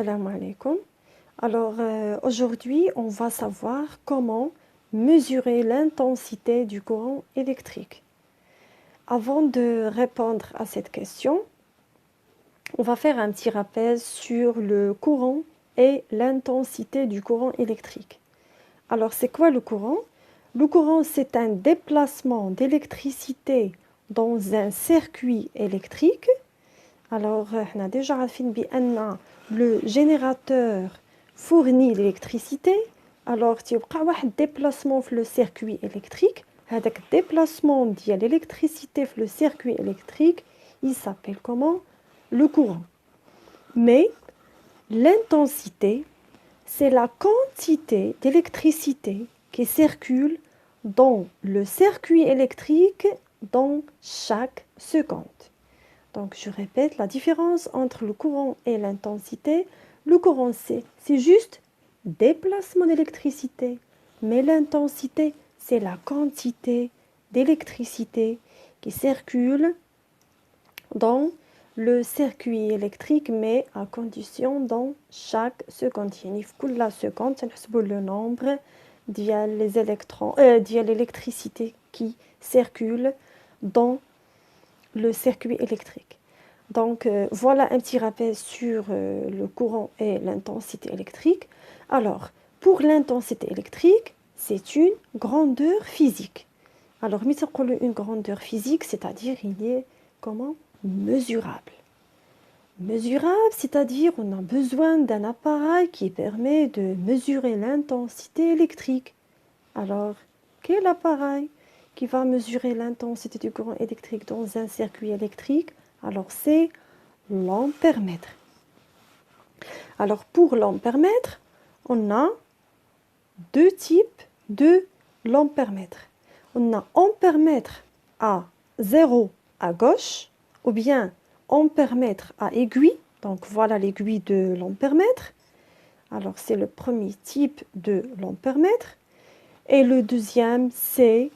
Assalamu alaikum. Alors aujourd'hui, on va savoir comment mesurer l'intensité du courant électrique. Avant de répondre à cette question, on va faire un petit rappel sur le courant et l'intensité du courant électrique. Alors c'est quoi le courant? Le courant, c'est un déplacement d'électricité dans un circuit électrique. Alors, on a déjà vu que le générateur fournit l'électricité. Alors, il y a un déplacement dans le circuit électrique. Ce déplacement de l'électricité dans le circuit électrique, il s'appelle comment? Le courant. Mais l'intensité, c'est la quantité d'électricité qui circule dans le circuit électrique dans chaque seconde. Donc, je répète, la différence entre le courant et l'intensité. Le courant, c'est juste déplacement d'électricité. Mais l'intensité, c'est la quantité d'électricité qui circule dans le circuit électrique, mais à condition dans chaque seconde. La seconde, c'est le nombre des électrons, de l'électricité qui circule dans le circuit électrique. Donc, voilà un petit rappel sur le courant et l'intensité électrique. Alors, pour l'intensité électrique, c'est une grandeur physique. Alors, une grandeur physique, c'est-à-dire il est comment? Mesurable. Mesurable, c'est-à-dire on a besoin d'un appareil qui permet de mesurer l'intensité électrique. Alors, quel appareil qui va mesurer l'intensité du courant électrique dans un circuit électrique? Alors, c'est l'ampèremètre. Alors, pour l'ampèremètre, on a deux types de l'ampèremètre. On a ampèremètre à 0 à gauche, ou bien ampèremètre à aiguille. Donc, voilà l'aiguille de l'ampèremètre. Alors, c'est le premier type de l'ampèremètre. Et le deuxième, c'est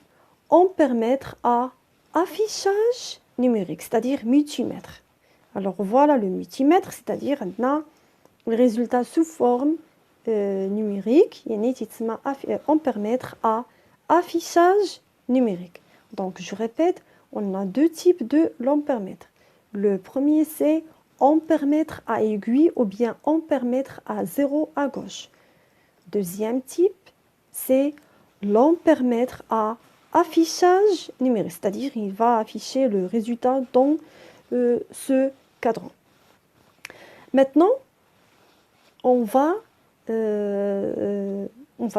ampèremètre à affichage numérique, c'est-à-dire multimètre. Alors voilà le multimètre, c'est-à-dire on a le résultat sous forme numérique, ampèremètre à affichage numérique. Donc je répète, on a deux types de l'ampèremètre. Le premier, c'est ampèremètre à aiguille ou bien ampèremètre à 0 à gauche. Deuxième type, c'est l'ampèremètre à affichage numérique, c'est-à-dire il va afficher le résultat dans ce cadran. Maintenant, on va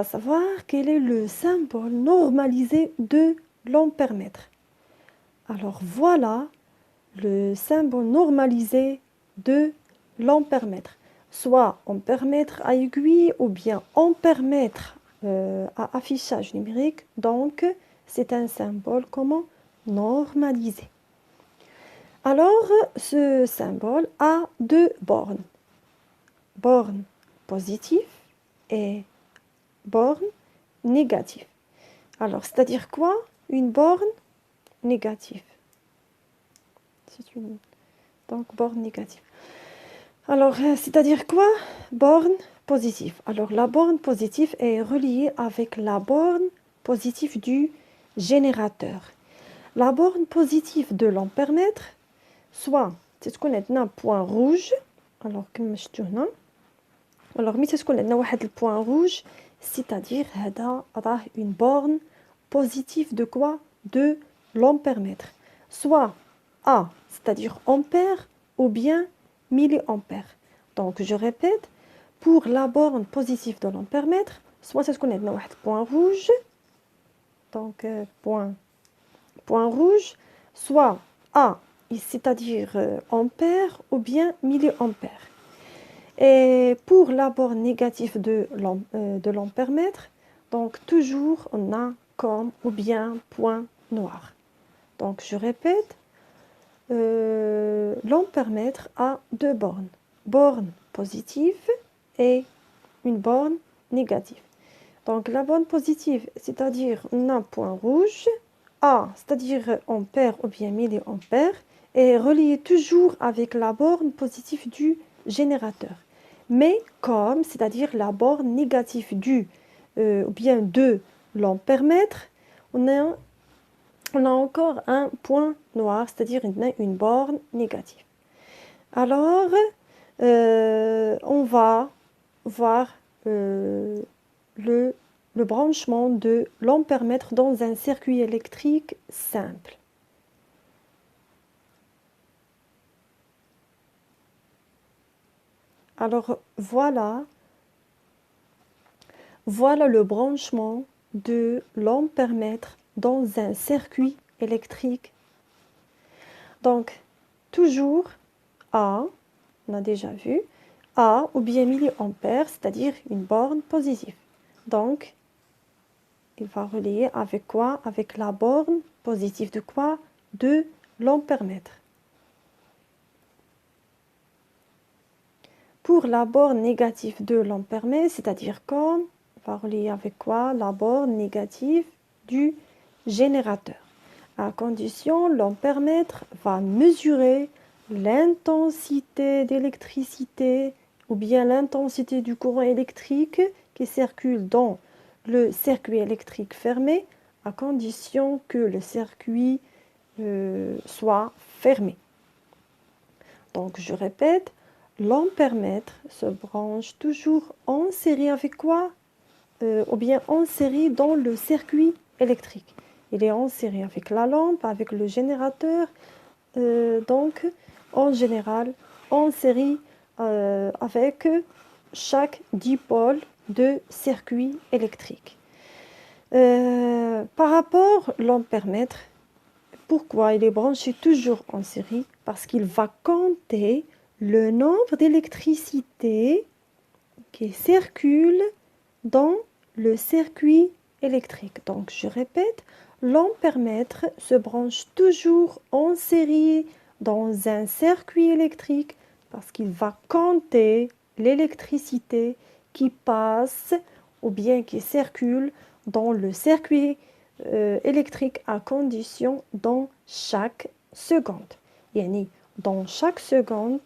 savoir quel est le symbole normalisé de l'ampèremètre. Alors voilà le symbole normalisé de l'ampèremètre, soit ampèremètre à aiguille ou bien ampèremètre à affichage numérique. Donc, c'est un symbole comment? Normalisé. Alors, ce symbole a deux bornes. Borne positive et borne négative. Alors, c'est-à-dire quoi? Une borne négative. Donc, borne négative. Alors, c'est-à-dire quoi? Borne positive. Alors, la borne positive est reliée avec la borne positive du générateur. La borne positive de l'ampèremètre, soit, c'est ce qu'on a un point rouge. Alors, comme je dis, alors, mais c'est ce qu'on a un point rouge, c'est-à-dire une borne positive de quoi? De l'ampèremètre. Soit A, c'est-à-dire ampère, ou bien milliampères. Donc, je répète, pour la borne positive de l'ampèremètre, soit c'est ce qu'on a un point rouge, donc point rouge, soit A, c'est-à-dire ampère, ou bien milliampères. Et pour la borne négative de l'ampèremètre, donc toujours on a comme ou bien point noir. Donc, je répète, l'ampèremètre a deux bornes. Borne positive et une borne négative. Donc, la borne positive, c'est-à-dire on a un point rouge, A, c'est-à-dire ampère ou bien milliampère, est reliée toujours avec la borne positive du générateur. mais comme, c'est-à-dire la borne négative ou bien de l'ampèremètre, on a encore un point noir, c'est-à-dire une borne négative. Alors, on va voir le branchement de l'ampèremètre dans un circuit électrique simple. Alors, voilà le branchement de l'ampèremètre dans un circuit électrique. Donc, toujours A, on a déjà vu, A ou bien milliampères, c'est-à-dire une borne positive. Donc, il va relier avec quoi? Avec la borne positive de quoi? De l'ampèremètre. Pour la borne négative de l'ampèremètre, c'est-à-dire comme, on va relier avec quoi? La borne négative du générateur. À condition, l'ampèremètre va mesurer l'intensité d'électricité ou bien l'intensité du courant électrique qui circule dans le circuit électrique fermé à condition que le circuit soit fermé. Donc, je répète, l'ampèremètre se branche toujours en série avec quoi? Ou bien en série dans le circuit électrique. Il est en série avec la lampe, avec le générateur, donc en général en série avec chaque dipôle de circuit électrique. Par rapport à l'ampèremètre, pourquoi il est branché toujours en série? Parce qu'il va compter le nombre d'électricité qui circule dans le circuit électrique. Donc, je répète, l'ampèremètre se branche toujours en série dans un circuit électrique parce qu'il va compter l'électricité qui passe ou bien qui circule dans le circuit électrique à condition dans chaque seconde. Yani, dans chaque seconde,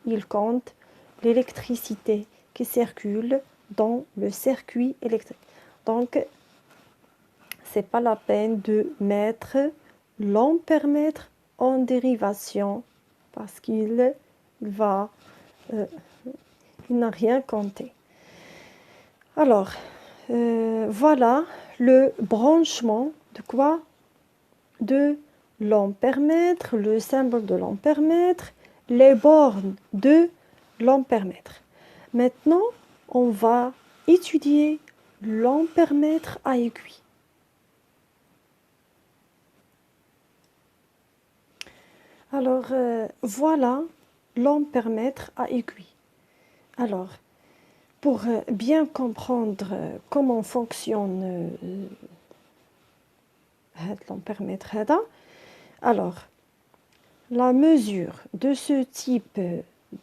il compte l'électricité qui circule dans le circuit électrique. Donc, c'est pas la peine de mettre l'ampèremètre en dérivation parce qu'il n'a rien compté. Alors, voilà le branchement de quoi? De l'ampèremètre, le symbole de l'ampèremètre, les bornes de l'ampèremètre. Maintenant, on va étudier l'ampèremètre à aiguille. Alors, voilà l'ampèremètre à aiguille. Alors, pour bien comprendre comment fonctionne l'ampèremètre, alors, la mesure de ce type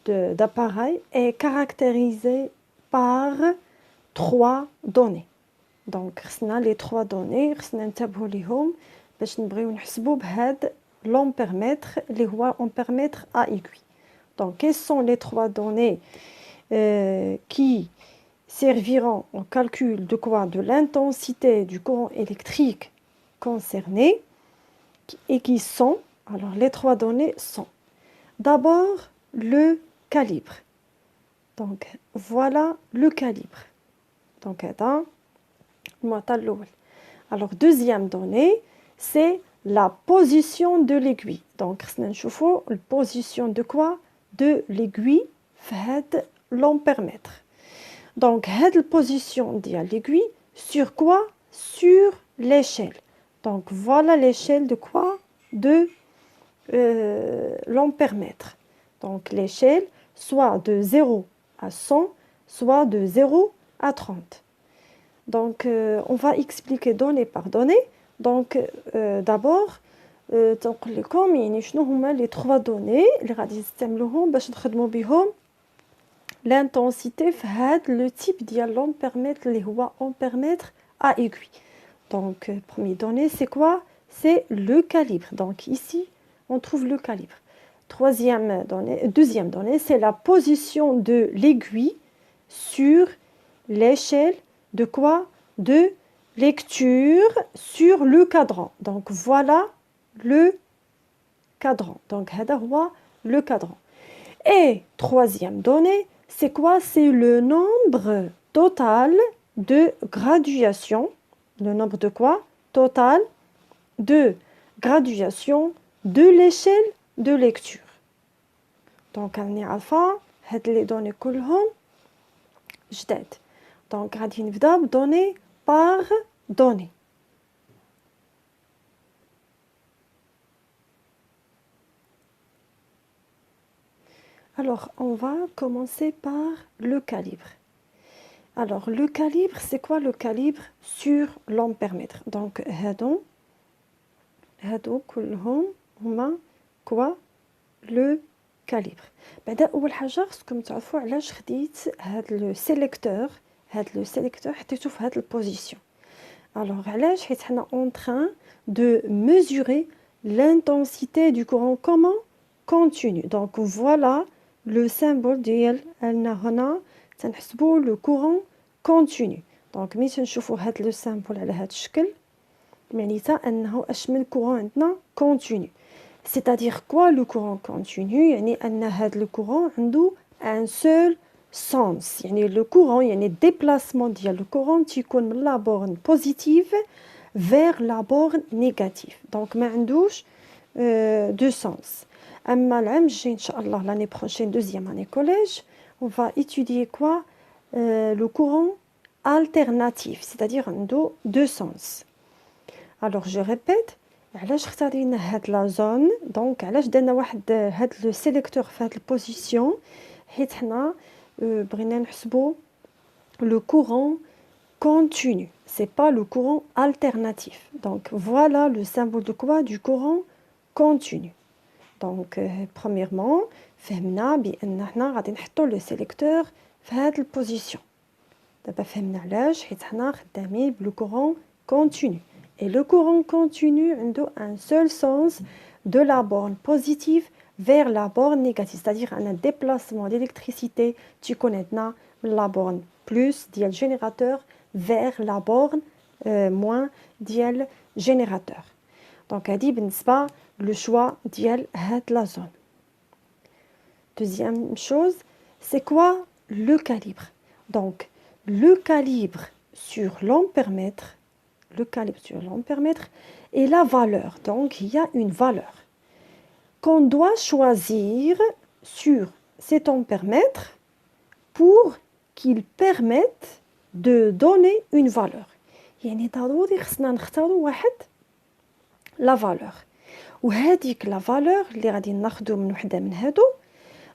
d'appareil est caractérisée par 3 données. Donc, les 3 données, l'ampèremètre, l'ampèremètre à aiguille. Donc, quelles sont les 3 données qui serviront au calcul de quoi? De l'intensité du courant électrique concerné et qui sont, alors les 3 données sont d'abord le calibre. Donc, voilà le calibre. Donc, alors, deuxième donnée, c'est la position de l'aiguille. Donc, la position de quoi? De l'aiguille fait l'ampèremètre. Donc, la position de l'aiguille, sur quoi? Sur l'échelle. Donc, voilà l'échelle de quoi? De l'ampèremètre. Donc, l'échelle, soit de 0 à 100, soit de 0 à 30. Donc, on va expliquer donnée par donnée. Donc, d'abord, les 3 données اللي غادي نستعملوهم باش نخدموا بهم l'intensité في هذا le type ديال l'ampèremètre اللي هو ampèremètre à aiguille. Donc, première donnée, c'est quoi? C'est le calibre. Donc, ici, on trouve le calibre. Deuxième donnée, c'est la position de l'aiguille sur l'échelle de quoi? De lecture sur le cadran. Donc voilà le cadran. Donc هذا هو le cadran. Et troisième donnée, c'est quoi? C'est le nombre total de graduation. Le nombre de quoi? Total de graduation de l'échelle de lecture. Donc راني عارفة هاد les données كلهم جداد. Donc غادي نبدا بدوني par donnée. Alors, on va commencer par le calibre. Alors, le calibre, c'est quoi le calibre sur l'ampèremètre? Donc, هادو كلهم هما quoi? Le calibre. بعدا أول حاجة خصكم تعرفوا علاش خديت هاد لو سيليكتور. هاد لو سيليكتور حطيتو في هاد البوزيسيون. Alors, علاش؟ حيت حنا en train de mesurer l'intensité du courant comment? Continu. Donc, voilà le symbole ديال أن هنا تنحسبوا le courant continu. Donc ملي تنشوفوا هاد لو symbole على هاد الشكل معنيتها أنه اش من courant عندنا continu. C'est-à-dire quoi le courant continu؟ يعني أن هاد le courant عنده un seul sens. يعني le courant يعني déplacement ديال le courant تيكون من la borne positive vers la borne négative. Donc ما عندوش de sens. أما العام الجاي إن شاء الله l'année prochaine deuxième année collège on va étudier quoi? Le courant alternatif, c'est-à-dire عنده deux sens. Alors je répète, علاش اختارينا هاد لا زون؟ دونك علاش درنا واحد هاد لو سيليكتور في هاد البوزيسيون؟ حيت حنا بغينا نحسبوا le courant continu, c'est pas le courant alternatif. Donc voilà le symbole de quoi? Du courant continu. Donc premièrement فهمنا بأن حنا غادي نحطوا لو سيليكتور في هاد البوزيسيون. دابا فهمنا علاش حيت حنا خدامين بلو courant continu. Et le courant continu عنده un seul sens de la borne positive vers la borne négative, c'est-à-dire un déplacement d'électricité تيكون عندنا من la borne plus ديال générateur vers la borne moins ديال générateur. Donc هادي بالنسبة le choix ديال هاد la zone. Deuxième chose, c'est quoi le calibre? Donc le calibre sur l'ampèremètre, et la valeur. Donc il y a une valeur qu'on doit choisir sur cet ampèremètre pour qu'il permette de donner une valeur. يعني ضروري خصنا نختاروا واحد la valeur. وهذيك la valeur اللي غادي ناخذوا من وحده من هادو.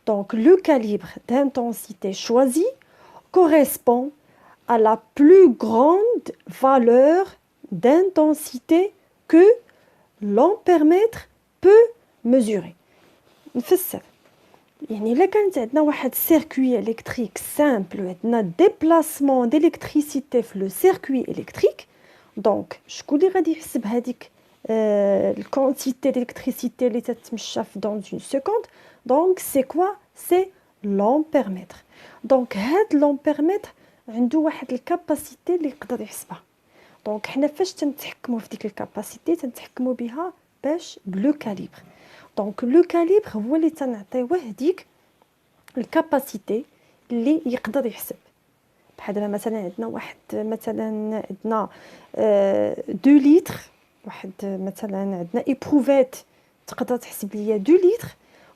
Donc le calibre d'intensité choisi correspond à la plus grande valeur d'intensité que l'ampèremètre peut mesurer. نفسر. يعني إلا كانت عندنا واحد circuit électrique simple عندنا déplacement d'électricité في le circuit électrique, donc شكون اللي غادي يحسب هذيك الكونتيتي d'électricité اللي تتمشى dans une seconde? Donc c'est quoi? C'est l'ampèremètre. Donc هاد l'ampèremètre عنده واحد الكاباسيتي اللي يقدر يحسبها. دونك حنا فاش تنتحكموا في ديك الكاباسيتي تنتحكموا بها باش بلو كاليبر. دونك لو كاليبر هو اللي تنعطيوه ديك الكاباسيتي اللي يقدر يحسب. بحال دابا مثلا عندنا واحد مثلا عندنا 2 لتر، واحد مثلا عندنا ايبروفيت تقدر تحسب ليا 2 لتر،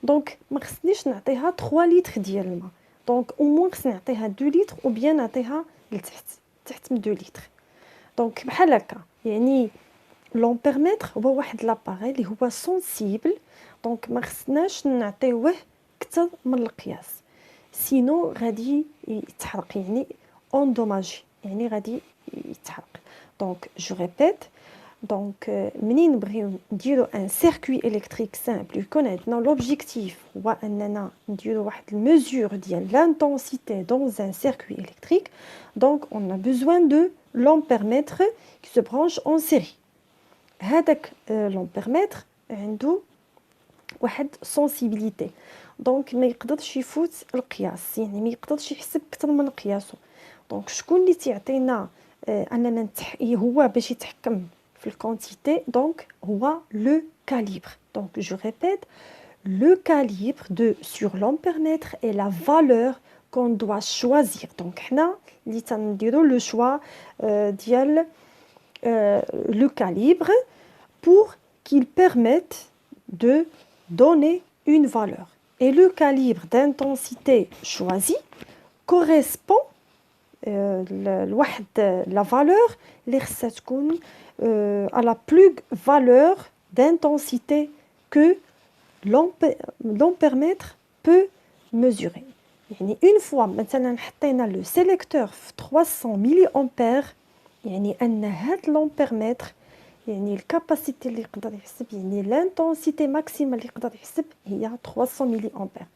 دونك ما خصنيش نعطيها 3 لتر ديال الماء، دونك او موان خصني نعطيها 2 لتر او بيان نعطيها تحت من 2 لتر. دونك بحال هكا يعني لومبيرمتر هو واحد لاباري اللي هو سونسيبل، دونك ما خصناش نعطيوه اكثر من القياس سينو غادي يتحرق، يعني اندوماجي، يعني غادي يتحرق. دونك جو ريبيت، دونك منين نبغيو نديرو ان سيركوي الكتريك سامبل يكون عندنا لوبجيكتيف هو اننا نديرو واحد الميزور ديال لانتونسيتي دون ان سيركوي الكتريك، دونك اون ا بوزوان دو l'ampèremètre qui se branche en série. هذاك l'ampèremètre عنده واحد سونسيبيليتي، دونك ما يقدرش يفوت القياس، يعني ما يقدرش يحسب اكثر من قياسه. دونك شكون اللي تيعطينا اننا هو باش يتحكم في الكونتيتي؟ دونك هو لو كاليبر. دونك جو ريبيت، le calibre de sur l'ampèremètre est la valeur qu'on doit choisir. Donc حنا اللي تنديرو le choix ديال le calibre pour qu'il permette de donner une valeur. Et le calibre d'intensité choisi correspond la valeur اللي خصها تكون à la plus valeur d'intensité que l'ampèremètre peut mesurer. يعني une fois مثلا حطينا le sélecteur في 300 ملي أمبير، يعني أن هذا l'ampèremètre يعني الكاباسيتي اللي يقدر يحسب، يعني l'intensité maximale اللي يقدر يحسب هي 300 ملي أمبير.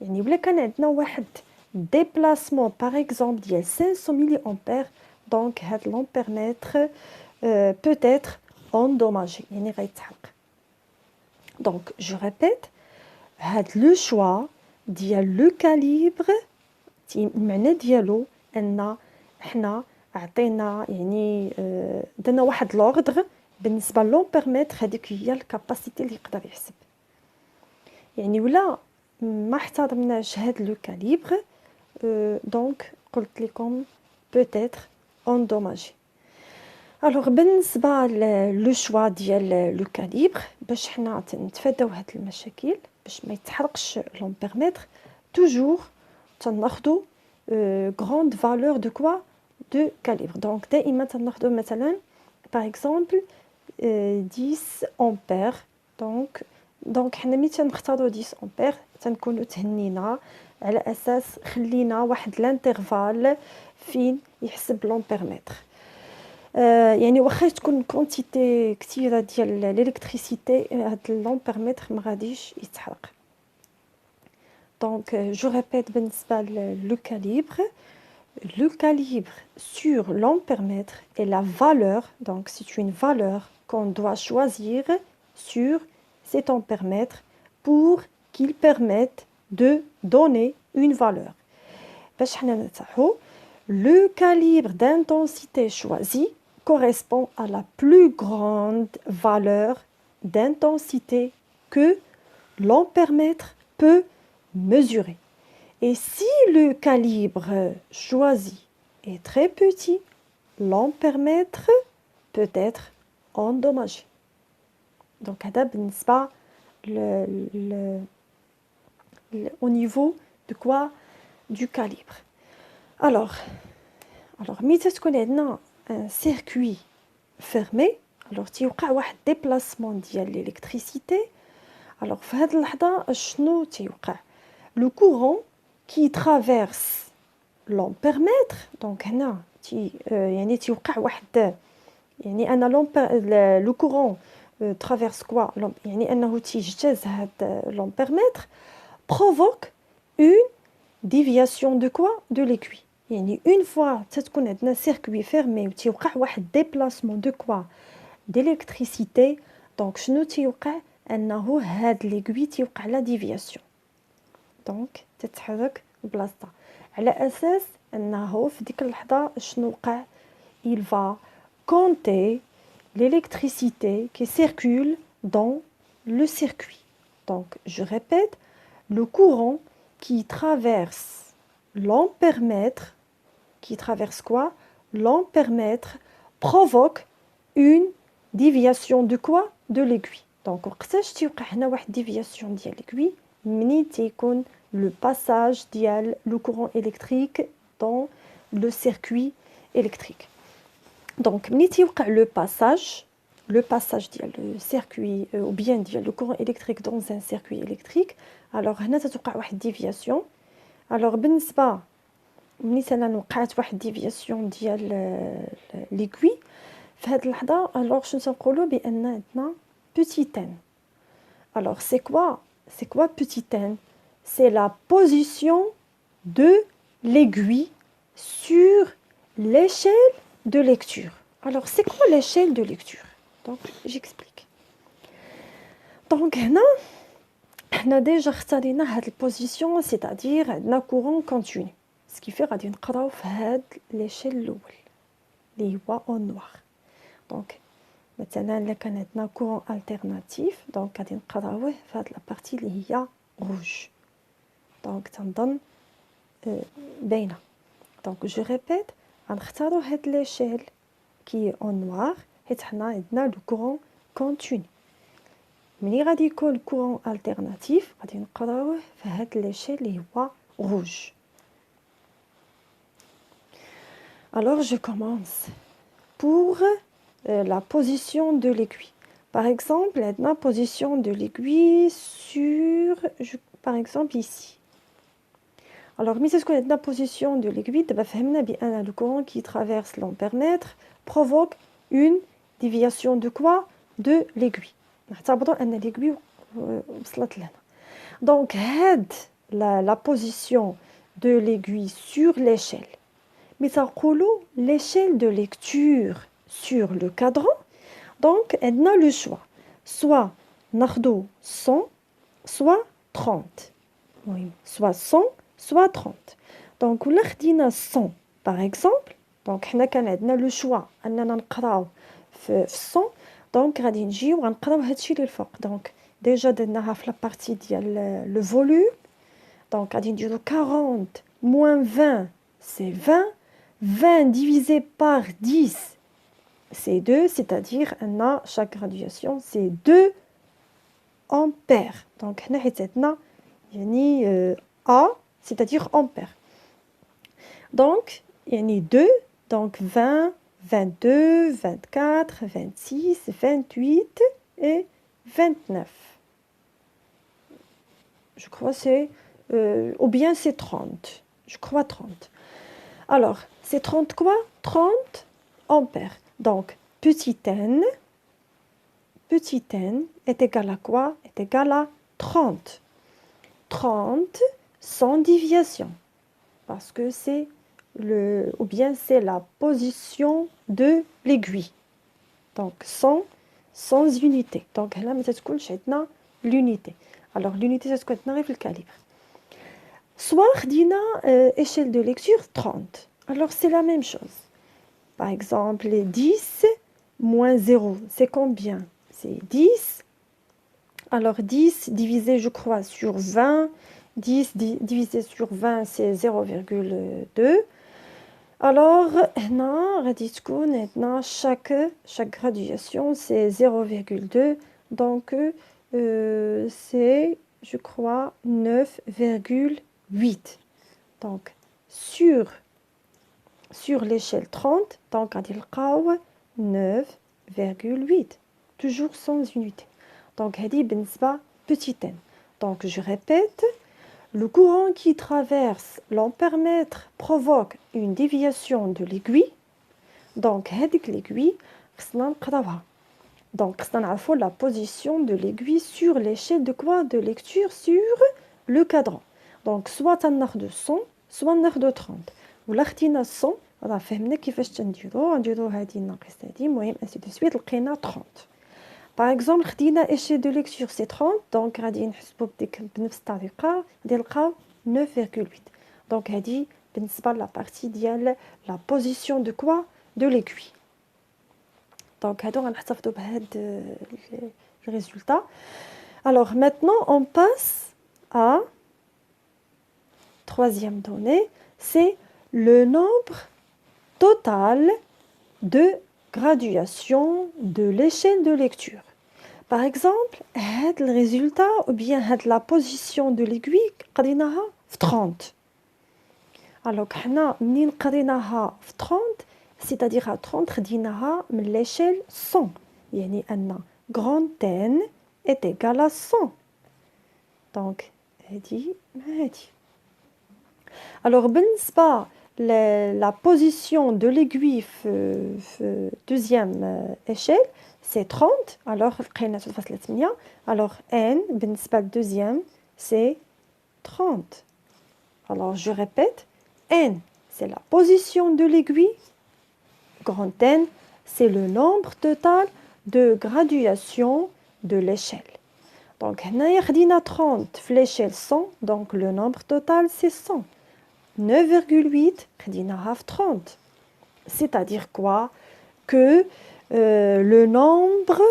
يعني ولا كان عندنا واحد déplacement par exemple ديال 500 ملي أمبير، دونك هذا l'ampèremètre peut être endommagé، يعني غيتحرق. Donc, je répète, le choix ديال لو كاليبر المعنى ديالو ان حنا عطينا يعني درنا واحد لوردر بالنسبه لومبيرميتر، هذيك هي الكاباسيتي اللي يقدر يحسب. يعني ولا ما احترمناش هاد لو كاليبر، دونك قلت لكم peut-être endommagé. الوغ بالنسبه لو شوا ديال لو كاليبر، باش حنا نتفاداو هاد المشاكل، باش ما يتحرقش لومبيرميتر، توجور تناخدو غروند فالور دو كوا دو كاليبر. دونك دائما تناخدو مثلا باغ اكزومبل 10 امبير. دونك حنا ملي تنختارو 10 امبير تنكونو تهنينا على اساس خلينا واحد لانترفال فين يحسب لومبيرميتر. يعني واخا تكون كونتيتي كثيره ديال الالكتريسيتي، هاد لومبيرميتر ما غاديش يتحرق. دونك جو ريبيت بالنسبه لو كاليبر، le calibre sur l'ampèremètre est la valeur, donc c'est une valeur qu'on doit choisir sur cet ampèremètre pour qu'il permette de donner une valeur. باش حنا نرتاحو، le calibre d'intensité choisi correspond à la plus grande valeur d'intensité que l'ampèremètre peut mesurer. Et si le calibre choisi est très petit, l'ampèremètre peut être endommagé. Donc, au niveau de quoi? Du calibre. Alors, متى تكون عندنا un circuit fermé، alors تيوقع واحد déplacement ديال l'électricité. alors في هذه اللحظة شنو تيوقع؟ le courant qui traverse l'ampèremètre، donc هنا يعني تيوقع واحد، يعني أنا le courant traverse quoi؟ يعني أنه تيجتاز هذا l'ampèremètre provoque une déviation de quoi؟ de l'aiguille. يعني une fois تتكون عندنا circuit fermé وتيوقع واحد déplacement de quoi؟ d'électricité، donc شنو تيوقع؟ أنه هاد l'aiguille تيوقع لا déviation، دونك تتحرك بلاصتها، على اساس انه في ديك اللحظه شنو وقع؟ il va compter l'électricité qui circule dans le circuit. Donc je répète, le courant qui traverse l'ampèremètre, qui traverse quoi? L'ampèremètre provoque une déviation de quoi? De l'aiguille. Donc وقتاش تيوقع هنا واحد déviation ديال l'aiguille؟ منين تيكون le passage ديال le courant électrique dans le circuit électrique. Donc منين تيوقع le passage ديال le circuit ou bien ديال le courant électrique dans un circuit électrique، alors هنا تتوقع واحد déviation. alors بالنسبه مثلا وقعت واحد déviation ديال l'aiguille في هذه اللحظه، alors شنو تنقولوا؟ بان عندنا petit n. alors c'est quoi petit n? C'est la position de l'aiguille sur l'échelle de lecture. Alors, c'est quoi l'échelle de lecture? Donc, j'explique. Donc, هنا On a déjà اختارينا هاد البوزيسيون c'est-à-dire عندنا courant continu ce qui fait غادي نقراو في هاد l'échelle الاول اللي هو au noir donc مثلا الا كان عندنا courant alternatif donc غادي نقراوه في هاد لا بارتي اللي هي rouge donc تنظن باينه donc je répète غنختاروا هاد l'échelle qui est au noir حيت حنا عندنا le courant continu ملي غادي يكون courant alternatif غادي نقراوه في هاد l'échelle اللي هو rouge. Alors je commence pour la position de l'aiguille. Par exemple, la position de l'aiguille sur, par exemple ici. Alors, c'est ce que la position de l'aiguille, le courant qui traverse l'ampèremètre provoque une déviation de quoi? De l'aiguille. L'aiguille donc, la position de l'aiguille sur l'échelle. Mais ça l'échelle de lecture sur le cadran. Donc, on a le choix. Soit 100, soit 30. Oui, soit 100, soit 30. Donc, on a 100, par exemple. Donc, on a le choix. On a 100. Donc, on a le choix. Donc, déjà, on a la partie le volume. Donc, on a 40 moins 20, c'est 20. 20 divisé par 10, c'est 2, c'est-à-dire chaque graduation, c'est 2 ampères. Donc, on a A, c'est-à-dire ampères. Donc, il y a 2, donc 20, 22, 24, 26, 28 et 29. Je crois que c'est... ou bien c'est 30. Je crois 30. Alors, c'est 30 quoi? 30 ampères. Donc, petit n est égal à quoi? Est égal à 30. 30 sans déviation. Parce que c'est ou bien c'est la position de l'aiguille. Donc, sans unité. Donc, là, c'est l'unité. Alors, l'unité, c'est ce qu'on a le calibre. Soit dina échelle de lecture 30. Alors c'est la même chose. Par exemple, 10 moins 0, c'est combien? C'est 10. Alors 10 divisé, je crois, sur 20. 10 divisé sur 20, c'est 0,2. Alors, chaque graduation, c'est 0,2. Donc, c'est, je crois, 9,8. Donc, sur l'échelle 30, donc on a 9,8. Toujours sans unité. Donc, petit n. Donc, je répète, le courant qui traverse l'ampèremètre provoque une déviation de l'aiguille. Donc, l'aiguille, donc, c'est la position de l'aiguille sur l'échelle de quoi? De lecture sur le cadran. Donc, soit on a de 100, soit on a de 30. Ou là, on a 100, on a fait كيفاش تنديرو هذه ناقص هذه المهم ainsi de suite لقينا 30. Par exemple, خدينا échelle de lecture c'est 30, donc غادي نحسبوا بنفس الطريقه غادي نلقاو 9,8. Donc هذه بالنسبه لا partie ديال la position de quoi? De l'aiguille. Donc هادو غنحتفظوا بهاد le résultat. Alors maintenant on passe à troisième donnée, c'est le nombre total de graduation de l'échelle de lecture. Par exemple, le résultat ou bien la position de l'aiguille قريناها في 30. Alors حنا منين قريناها في 30 c'est-à-dire à 30 خديناها من l'échelle 100 يعني أن grand N est égal à 100. Donc هذه مع هذه. Alors بالنسبة la position de l'aiguille deuxième échelle c'est 30. Alors alors n بالنسبة deuxième c'est 30. Alors je répète, n c'est la position de l'aiguille, grand N c'est le nombre total de graduation de l'échelle. Donc, هنايا خدينا 30 في l'échelle 100, donc le nombre total c'est 100. 9,8 خديناها في 30. C'est-à-dire quoi? Que le nombre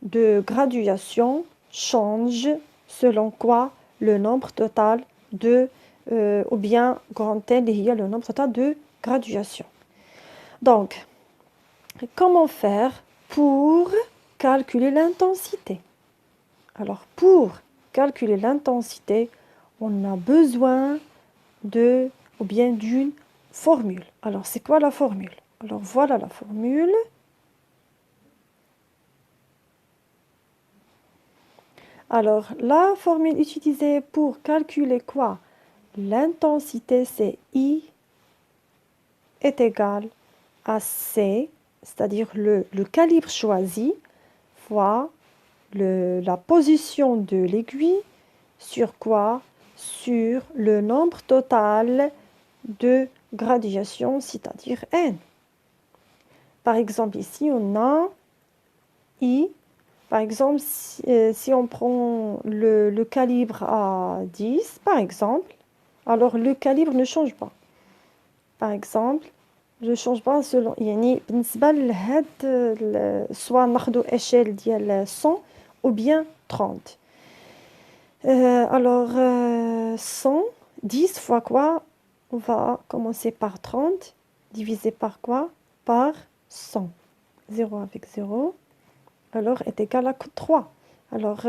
de graduations change selon quoi? Le nombre total de, ou bien grand N, il y a le nombre total de graduations. Donc, comment faire pour calculer l'intensité? Alors, pour calculer l'intensité, on a besoin de, ou bien d'une formule. Alors, c'est quoi la formule? Alors, voilà la formule. Alors, la formule utilisée pour calculer quoi? L'intensité, c'est I est égal à C, c'est-à-dire le calibre choisi, fois la position de l'aiguille, sur quoi? Sur le nombre total de graduations, c'est-à-dire N. Par exemple, ici, on a I. Par exemple, si on prend le calibre à 10, par exemple, alors le calibre ne change pas. Par exemple, je ne change pas selon... يعني بالنسبة لهاد soit ناخدو échelle ديال 100 ou bien 30. Alors, 100, 10 fois quoi? On va commencer par 30, divisé par quoi? Par 100. 0 avec 0. Alors est égal à 3. Alors,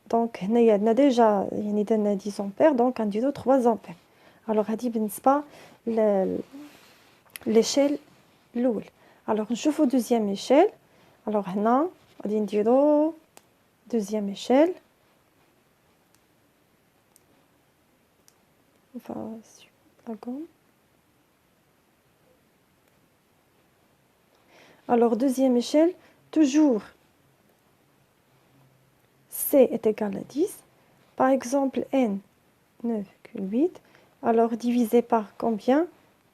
donc, on a déjà 10 ampères, donc on a 3 ampères. Alors, on a l'échelle l'oul. Alors, on chauffe au deuxième échelle. Alors, on a deuxième échelle. Enfin, alors, deuxième échelle, toujours C est égal à 10. Par exemple, N, 9,8. Alors, divisé par combien?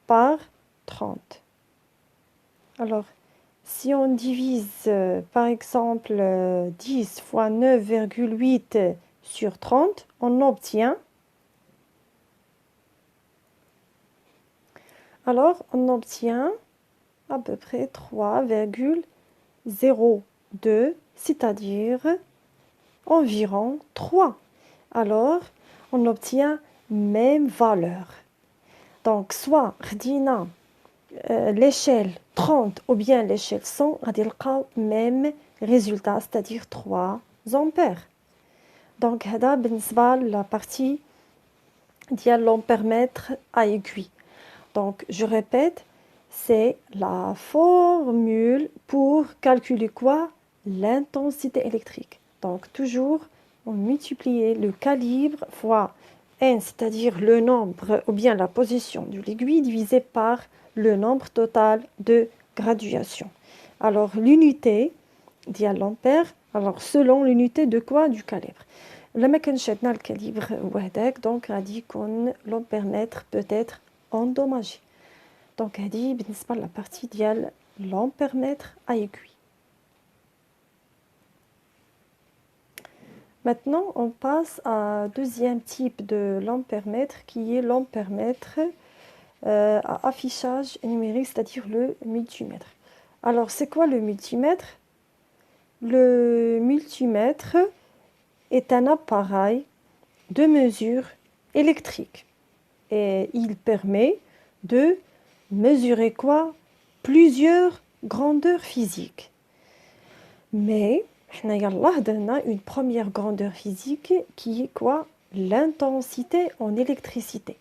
Par 30. Alors, si on divise, par exemple, 10 fois 9,8 sur 30, on obtient... Alors, on obtient à peu près 3,02, c'est-à-dire environ 3. Alors, on obtient même valeur. Donc, soit l'échelle 30 ou bien l'échelle 100, on a même résultat, c'est-à-dire 3 ampères. Donc, هذا بالنسبة la partie ديال l'ampèremètre à aiguille. Donc, je répète, c'est la formule pour calculer quoi? L'intensité électrique. Donc, toujours, on multiplie le calibre fois N, c'est-à-dire le nombre ou bien la position de l'aiguille divisé par le nombre total de graduations. Alors, l'unité, dial l'ampère, alors selon l'unité de quoi? Du calibre. لما كنشدنا الكاليبر وحدك donc غادي يكون l'ampèremètre peut être endommagé. Donc هذه بالنسبة la partie ديال l'ampèremètre à aiguille. Maintenant, on passe à deuxième type de l'ampèremètre qui est l'ampèremètre à affichage numérique, c'est-à-dire le multimètre. Alors, c'est quoi le multimètre? Le multimètre est un appareil de mesure électrique et il permet de mesurer quoi? Plusieurs grandeurs physiques. Mais on a une première grandeur physique qui est quoi? L'intensité en électricité.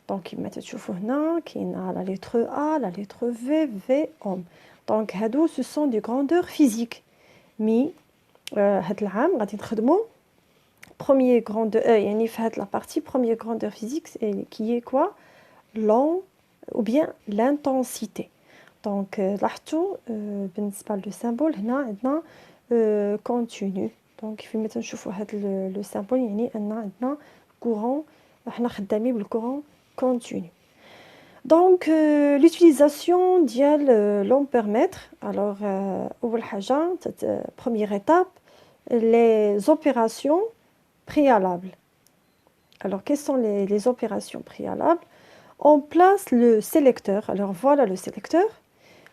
Donc, il a la lettre A, la lettre V, V, ohm. Donc, ce sont des grandeurs physiques. Mais, premier grandeur, la partie première grandeur physique qui est quoi? Ou bien l'intensité. Donc, le symbole continu. Donc, il faut mettre le symbole, il y a un courant, le courant continu. Donc, l'utilisation de l'ampèremètre. Alors, première étape, les opérations préalables. Alors, quelles sont les opérations préalables? On place le sélecteur. Alors, voilà le sélecteur.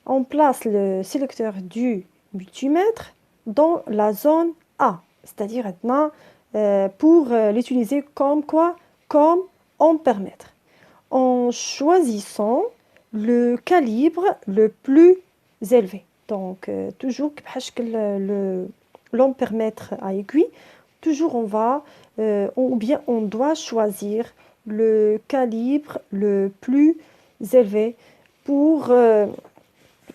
On place le sélecteur du multimètre dans la zone A, c'est-à-dire maintenant pour l'utiliser comme quoi? Comme ampèremètre. En choisissant le calibre le plus élevé. Donc, toujours l'ampèremètre à aiguille, toujours on va, ou bien on doit choisir le calibre le plus élevé pour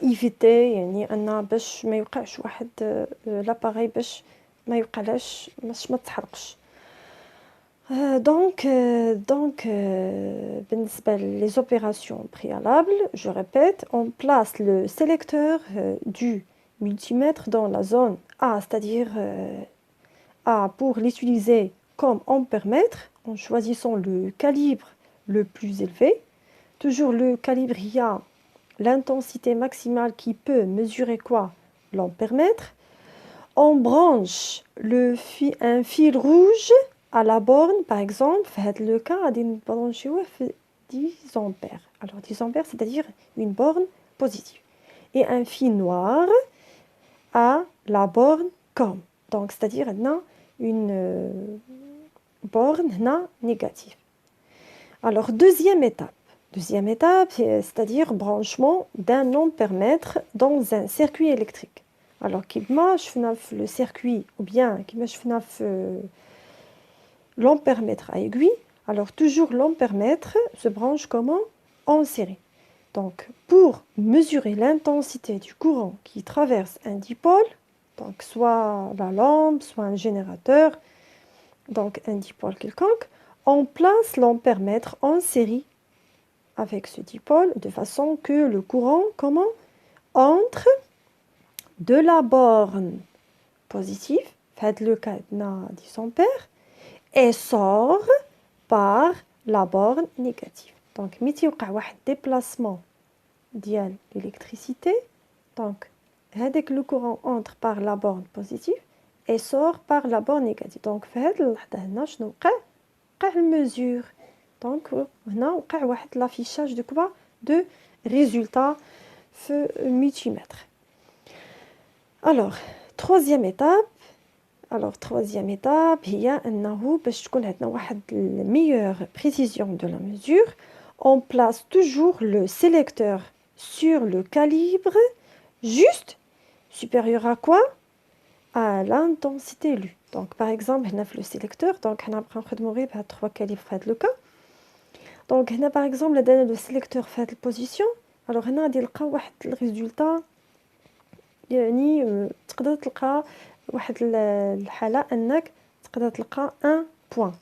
éviter يعني أن باش ما يوقعش واحد l'appareil باش ما يوقعلاش باش ما تحرقش. Donc, بالنسبة les opérations préalables, je répète, on place le sélecteur du multimètre dans la zone A, c'est-à-dire A pour l'utiliser comme ampèremètre en choisissant le calibre le plus élevé. Toujours le calibre, il y a l'intensité maximale qui peut mesurer quoi? L'ampèremètre. On branche un fil rouge à la borne, par exemple, dans le cas d'une branche 10 ampères. Alors 10 ampères, c'est-à-dire une borne positive. Et un fil noir à la borne comme. Donc, c'est-à-dire une borne négative. Alors, deuxième étape, c'est-à-dire branchement d'un ampèremètre dans un circuit électrique. Alors, كيما شفنا في le circuit ou bien كيما شفنا في l'ampèremètre à aiguille, alors toujours l'ampèremètre se branche comment? En série. Donc, pour mesurer l'intensité du courant qui traverse un dipôle, donc soit la lampe, soit un générateur, donc un dipôle quelconque, on place l'ampèremètre en série avec ce dipôle de façon que le courant comment? Entre de la borne positive, faites le cas de 10 ampères, et sort par la borne négative. Donc, il y a un déplacement de l'électricité. Donc, le courant entre par la borne positive et sort par la borne négative. Donc, on mesure. Donc, on a l'affichage de quoi? De résultats multimètre. Alors, troisième étape, il y a une meilleure précision de la mesure. On place toujours le sélecteur sur le calibre juste supérieur à quoi? À l'intensité lue. Donc, par exemple, on a le sélecteur, donc on a trois calibres dans le cas. Donc, on a par exemple le sélecteur fait la position. Alors, on a le résultat. يعني تقدر تلقى واحد الحالة أنك تقدر تلقى un point.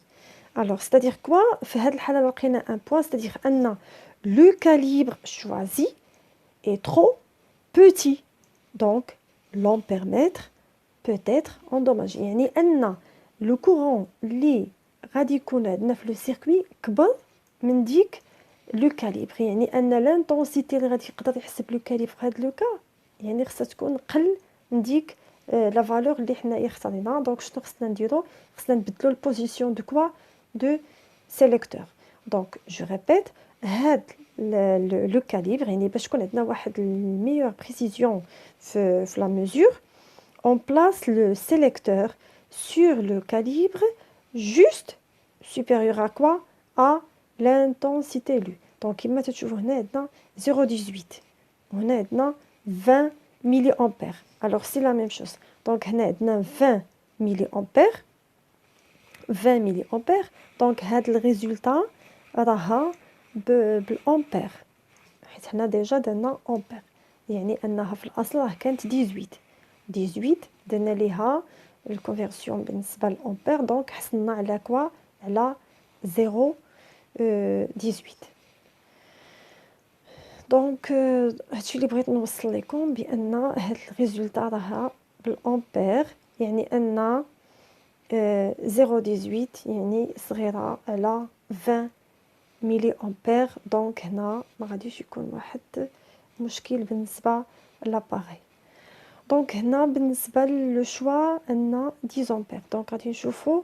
Alors, c'est-à-dire quoi? في هذه الحالة لقينا un point, c'est-à-dire أن le calibre choisi est trop petit. Donc, l'ampèremètre peut être endommagé. يعني أن le courant اللي غادي يكون عندنا في le circuit كبر من ديك le calibre. يعني أن l'intensité اللي غادي يقدر يحسب le calibre في هذا le cas يعني خصها تكون قل من ديك لا فالور اللي حنا اختارينها. دونك شنو خصنا نديرو؟ خصنا نبدلو البوزيسيون دو كوا؟ دو سيليكتور. دونك جو ريبيت هاد لو كاليبر يعني باش تكون عندنا واحد الميور بريسيزيون في لا ميزور on place le sélecteur sur le calibre juste supérieur à quoi? À l'intensité lue. Donc كما تشوفوا هنا عندنا 0.18 وهنا عندنا 20 milliampères. Alors, c'est la même chose. Donc, on a 20 milliampères. 20 milliampères. Donc, le résultat, c'est l'ampère. On a déjà un ampère. يعني أنها في الأصل كانت 18. 18 درنا ليها الكونفيرسيون بالنسبة للأمبير. دونك حصلنا على كوا؟ على 0.18. دونك هادشي اللي بغيت نوصل لكم بان هاد الريزولطا راها بالامبير يعني ان 0.18 يعني صغيره على 20 ملي امبير. دونك هنا ما غاديش يكون واحد مشكل بالنسبه لاباري. دونك هنا بالنسبه للو شوا ان 10 امبير. دونك غادي نشوفوا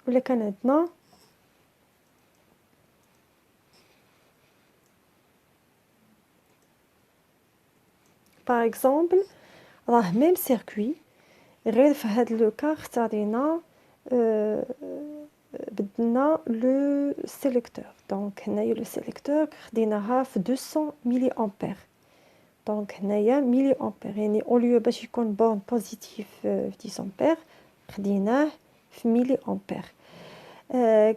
ولا كان عندنا باغ اكزومبل راه ميم سيركوي غير في هاد لو كا اختارينا بدلنا لو سيليكتور. دونك هنايا لو سيليكتور خديناها في 200 ملي امبير. دونك هنايا ملي امبير يعني اوليو باش يكون بورن بوزيتيف في 10 امبير خديناه في ملي امبير.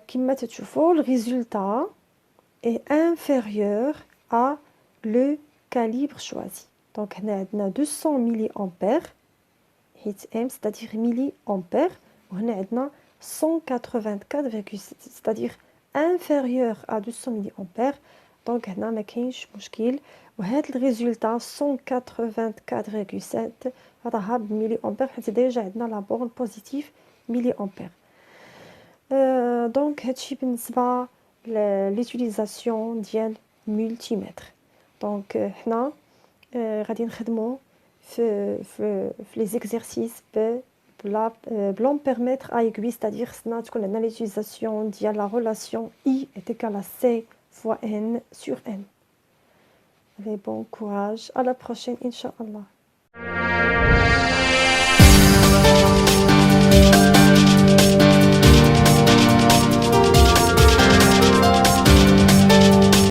كما تشوفوا الريزولتا est inférieur à le calibre choisi. Donc هنا عندنا 200 ملي امبير حيت m c'est-à-dire ملي امبير وهنا عندنا 184,6 c'est-à-dire inférieur à 200 ملي امبير. دونك هنا ما كاينش مشكل وهاد الريزولتا 184,7 راها بملي امبير حيت ديجا عندنا لا بورن بوزيتيف ملي امبير. دونك هادشي بالنسبه لليوتيليزاسيون ديال مولتيمتر. دونك حنا غادي نخدمو في لي زيكزارسيس بلا بيرميتر ا ايغوي c'est-à-dire خصنا تكون عندنا ليوتيليزاسيون ديال لا ريلاسيون I est égal à C fois N sur N. Allez, bon courage, à la prochaine, Inch'Allah.